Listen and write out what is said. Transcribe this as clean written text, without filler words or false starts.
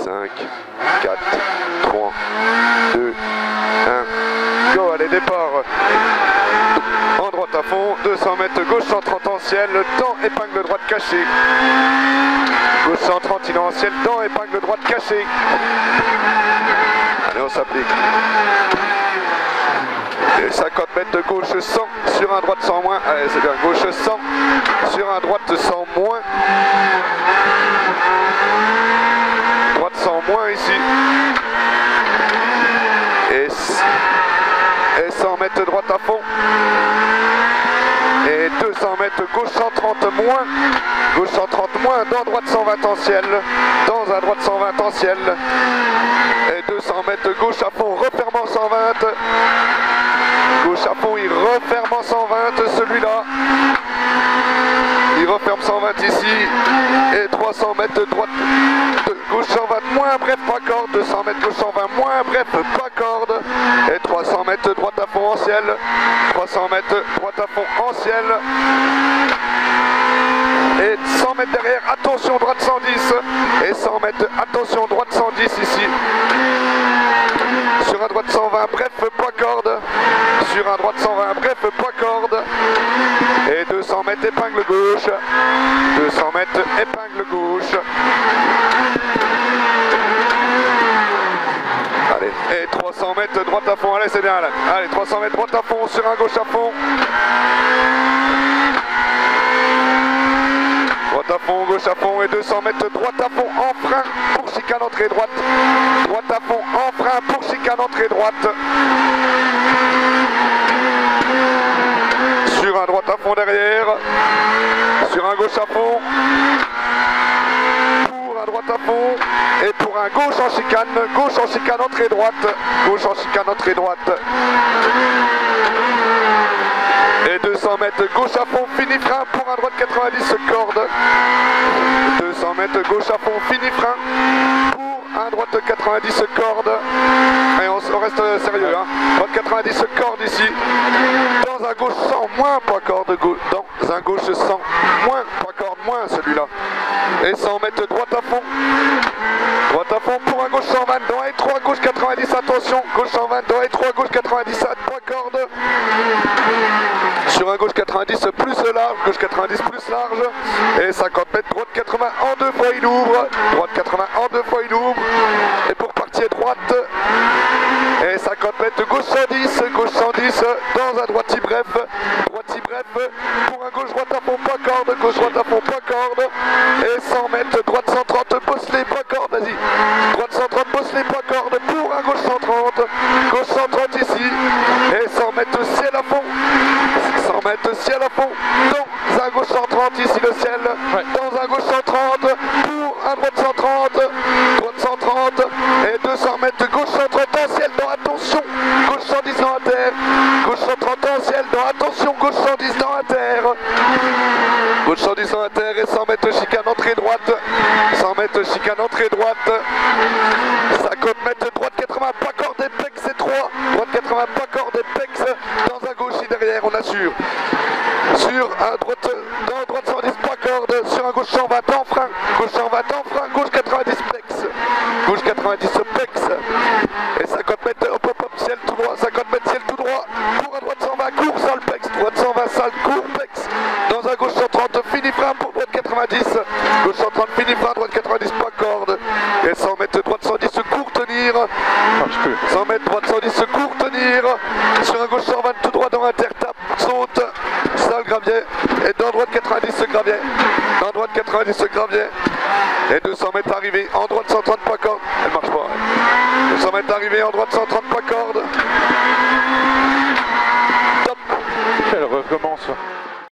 5, 4, 3, 2, 1, go, allez, départ. En droite à fond, 200 mètres gauche 130 en ciel, dans épingle droite cachée. Gauche 130, il est en ciel, dans épingle droite cachée. Allez, on s'applique. Et 50 mètres de gauche 100, sur un droite 100 moins. Allez, c'est bien, gauche 100, sur un droite 100 moins. Droite 100 moins ici. Et 100 mètres droite à fond. Et 200 mètres gauche 130 moins. Gauche 130 moins, dans droite 120 en ciel. Dans un droite 120 en ciel. Et 200 mètres gauche à fond, refermant 120. Gauche à fond, il referme en 120, celui-là. Il referme 120 ici. Et 300 mètres droite, gauche 120, moins bref, pas corde. 200 mètres gauche 120, moins bref, pas corde. Et 300 mètres droite à fond en ciel. 300 mètres droite à fond en ciel. Et 100 mètres derrière, attention, droite 110. Et 100 mètres, attention, droite 110 ici. Sur un droite 120, bref, pas corde. Sur un droite 120, bref, pas corde. Et 200 mètres épingle gauche. 200 mètres épingle gauche. Allez, et 300 mètres droite à fond. Allez, c'est bien là. Allez, 300 mètres droite à fond, sur un gauche à fond. Droite à fond, gauche à fond et 200 mètres droite à fond en frein pour chicane entrée droite. Droite à fond en frein pour chicane entrée droite. Sur un droite à fond derrière. Sur un gauche à fond. Pour un droite à fond. Et pour un gauche en chicane. Gauche en chicane entrée droite. Gauche en chicane entrée droite. Et 200 mètres gauche à fond, fini frein pour un droite 90 corde. 200 mètres gauche à fond, fini frein pour un droite 90 corde. Et on reste sérieux, hein. Droite 90 corde ici. Dans un gauche 100, moins pas corde. Dans un gauche 100, moins pas corde, moins celui-là. Et 100 mètres droite à fond. Droite à fond pour un gauche 120, dans étroit, gauche 90, attention. Gauche 120, dans étroit, gauche 90, pas corde. Sur un gauche 90 plus large, gauche 90 plus large. Et 50 mètres, droite 80 en deux fois il ouvre. Droite 80 en deux fois il ouvre. Et pour partir droite. Et 50 mètres, gauche 110, gauche 110, dans un droite bref. Droite bref, pour un gauche droite à fond, pas corde. Gauche droite à fond, pas corde. Et 100 mètres, droite 130, bosselet, pas corde, vas-y. Droite 130, bosselet, pas corde, pour un gauche 130. Gauche 130 ici. Et 100 mètres, ciel à fond. 100 mètres ciel à fond, dans un gauche 130 ici le ciel, dans un gauche 130, pour un droite 130, droite 130, et 200 mètres gauche 130 en ciel, dans attention, gauche 110 dans la terre, gauche 130 en ciel, dans attention, gauche 110 dans la terre, gauche 110 dans la terre, et 100 mètres chicane entrée droite, 100 mètres chicane entrée droite, 50 mètres droite 80, pas corde et pex, c'est 3, droite 80, pas corde et pex, dans un gauche derrière, on assure. Sur un droite, dans droite 110 pas corde, sur un gauche 120 en frein, gauche 120 en frein, gauche 90 pex, gauche 90 pex, et 50 mètres hop hop hop, ciel tout droit, 50 mètres ciel tout droit, pour un droite 120 court, sale pex, droite 120 sale court pex, dans un gauche 130 fini frein pour droite 90, gauche 130 fini frein, droite 90 pas corde, et 100 mètres droite 110 court tenir, 100 mètres droite 110 court tenir, sur un gauche 120 tout droit dans l'intertape, saute, sale gravier, et dans droite 90 gravier, dans droite 90 gravier, et 200 mètres arrivée, en droite 130 pas corde, elle marche pas, 200 mètres arrivée, en droite 130 pas corde, top, elle recommence.